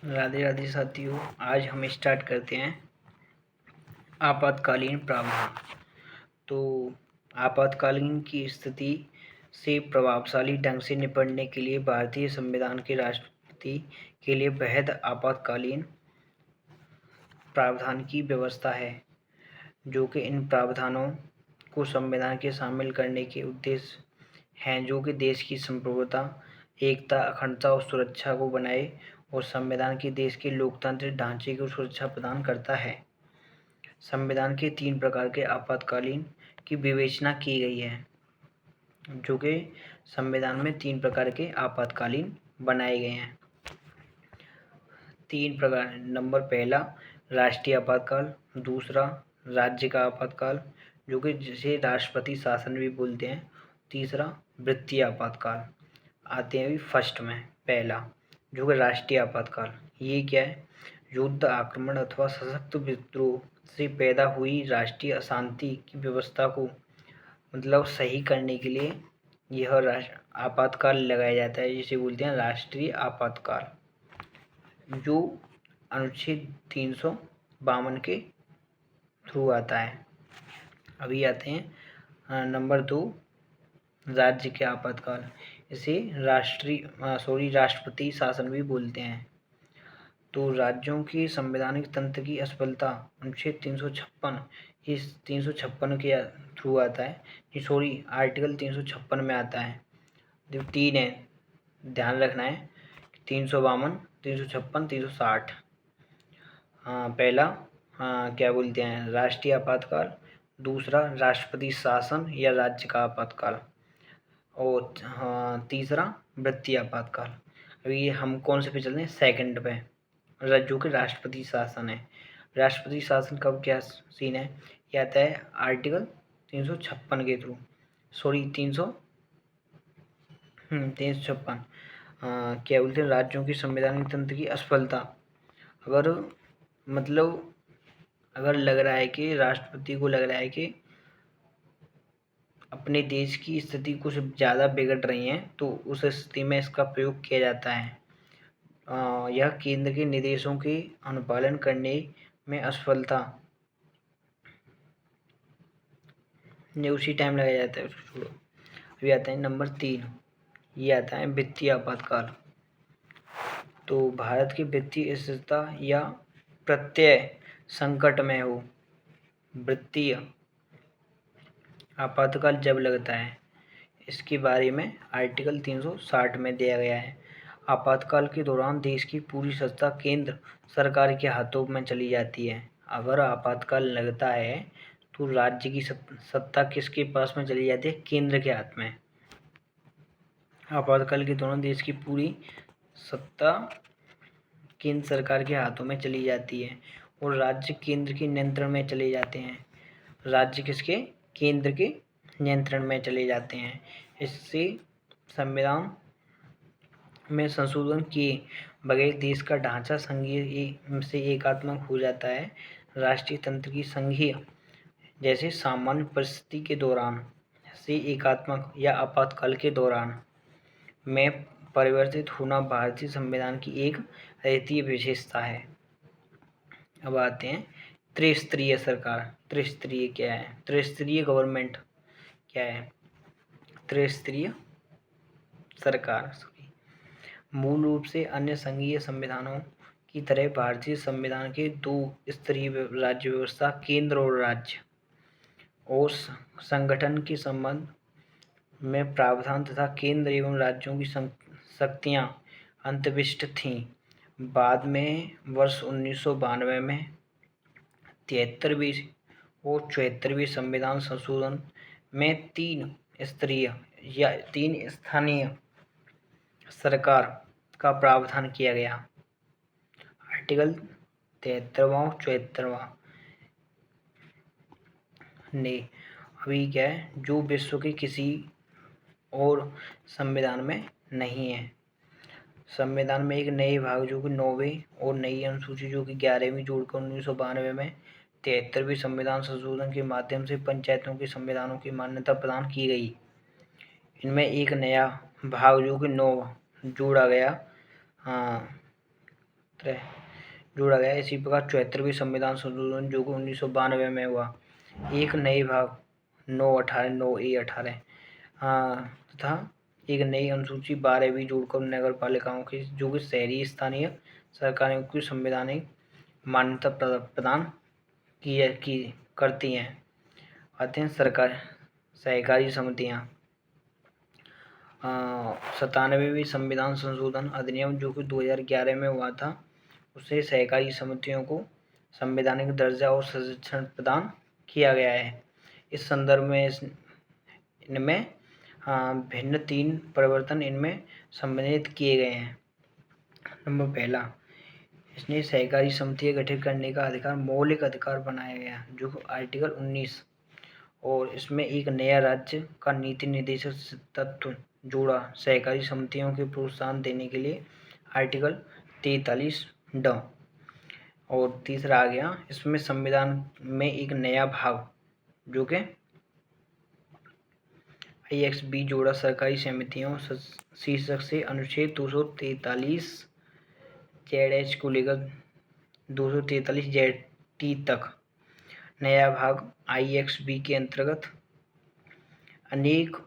राधे राधे साथियों, आज हम स्टार्ट करते हैं आपातकालीन प्रावधान। तो आपातकालीन की स्थिति से प्रभावशाली ढंग से निपटने के लिए भारतीय संविधान के राष्ट्रपति के लिए बेहद आपातकालीन प्रावधान की व्यवस्था है, जो कि इन प्रावधानों को संविधान के शामिल करने के उद्देश्य हैं, जो कि देश की संप्रभुता, एकता, अखंडता और सुरक्षा को बनाए और संविधान की देश के लोकतांत्रिक ढांचे को सुरक्षा प्रदान करता है। संविधान के 3 प्रकार के आपातकालीन की विवेचना की गई है, जो कि संविधान में 3 प्रकार के आपातकालीन बनाए गए हैं। 3 प्रकार। नंबर पहला राष्ट्रीय आपातकाल, दूसरा राज्य का आपातकाल, जो कि जिसे राष्ट्रपति शासन भी बोलते हैं, तीसरा वृत्तीय आपातकाल। आते हैं अभी फर्स्ट में, पहला जो कि राष्ट्रीय आपातकाल। ये क्या है? युद्ध, आक्रमण अथवा सशक्त विद्रोह से पैदा हुई राष्ट्रीय अशांति की व्यवस्था को सही करने के लिए यह आपातकाल लगाया जाता है, जिसे बोलते हैं राष्ट्रीय आपातकाल, जो अनुच्छेद 352 के थ्रू आता है। अभी आते हैं नंबर 2, राज्य के आपातकाल। इसे राष्ट्रपति शासन भी बोलते हैं। तो राज्यों के संवैधानिक तंत्र की असफलता अनुच्छेद 356 इस 356 के थ्रू आता है, आर्टिकल 356 में आता है। जो 3 है, ध्यान रखना है, 352, 356, 360। पहला क्या बोलते हैं, राष्ट्रीय आपातकाल, दूसरा राष्ट्रपति शासन या राज्य का आपातकाल, और तीसरा वृत्तीय आपातकाल। अभी हम कौन से पे चल रहे हैं? सेकंड पे, जो कि राष्ट्रपति शासन है। राष्ट्रपति शासन का क्या सीन है? ये आता है आर्टिकल 356 के थ्रू, 356। क्या बोलते हैं, राज्यों की संवैधानिक तंत्र की असफलता। अगर लग रहा है कि राष्ट्रपति को लग रहा है कि अपने देश की स्थिति कुछ ज़्यादा बिगड़ रही है, तो उस स्थिति में इसका प्रयोग किया जाता है। यह केंद्र के निर्देशों के अनुपालन करने में असफलता उसी टाइम लगाया जाता है, उसको छोड़ो। अभी आता है नंबर 3, ये आता है वित्तीय आपातकाल। तो भारत की वित्तीय स्थिरता या प्रत्यय संकट में हो, वित्तीय आपातकाल जब लगता है, इसके बारे में आर्टिकल 360 में दिया गया है। आपातकाल के दौरान देश की पूरी सत्ता केंद्र सरकार के हाथों में चली जाती है। अगर आपातकाल लगता है तो राज्य की सत्ता किसके पास में चली जाती है? केंद्र के हाथ में। आपातकाल के दौरान देश की पूरी सत्ता केंद्र सरकार के हाथों में चली जाती है और राज्य केंद्र के नियंत्रण में चले जाते हैं। राज्य किसके? केंद्र के नियंत्रण में चले जाते हैं। इससे संविधान में संशोधन किए बगैर देश का ढांचा संघीय से एकात्मक हो जाता है। राष्ट्रीय तंत्र की संघीय जैसे सामान्य परिस्थिति के दौरान से एकात्मक या आपातकाल के दौरान में परिवर्तित होना भारतीय संविधान की एक अद्वितीय विशेषता है। अब आते हैं त्रिस्तरीय सरकार। त्रिस्तरीय क्या है? त्रिस्तरीय गवर्नमेंट क्या है? त्रिस्तरीय सरकार मूल रूप से अन्य संघीय संविधानों की तरह भारतीय संविधान के 2 स्तरीय राज्य व्यवस्था, केंद्र और राज्य और संगठन के संबंध में प्रावधान तथा केंद्र एवं राज्यों की शक्तियां अंतर्विष्ट थीं। बाद में वर्ष 1992 में 73वीं और 74वीं संविधान संशोधन में 3 स्तरीय या 3 स्थानीय सरकार का प्रावधान किया गया। आर्टिकल 73वां और 74वां ने अभी क्या है, जो विश्व के किसी और संविधान में नहीं है। संविधान में एक नए भाग जो कि 9वें और नई अनुसूची जो कि 11वीं जोड़कर 1992 में 73वीं संविधान संशोधन के माध्यम से पंचायतों के संविधानों की मान्यता प्रदान की गई। इनमें एक नया भाग जो कि 9 जोड़ा गया जोड़ा गया। इसी प्रकार 74वीं संविधान संशोधन जो कि 1992 में हुआ, एक नए भाग 9(18) 9(a)(18 तथा एक नई अनुसूची 12 भी जोड़कर नगर पालिकाओं की जो कि शहरी स्थानीय सरकारों की संवैधानिक मान्यता प्रदान की करती हैं। आते हैं सरकार सहकारी समितियां। 97वीं संविधान संशोधन अधिनियम जो कि 2011 में हुआ था, उससे सहकारी समितियों को संवैधानिक दर्जा और संरक्षण प्रदान किया गया है। इस संदर्भ में इनमें भिन्न 3 परिवर्तन इनमें सम्मिलित किए गए हैं। नंबर पहला, इसने सहकारी समितियां गठित करने का अधिकार मौलिक अधिकार बनाया गया जो कि आर्टिकल 19, और इसमें एक नया राज्य का नीति निर्देशक तत्व जोड़ा सहकारी समितियों के प्रोत्साहन देने के लिए आर्टिकल 43(ड). और तीसरा आ गया, इसमें संविधान में एक नया भाग जो कि IXB जोड़ा सरकारी समितियों शीर्षक से अनुच्छेद 243 ZH को लेकर 243 ZT तक। नया भाग IXB के अंतर्गत अनेक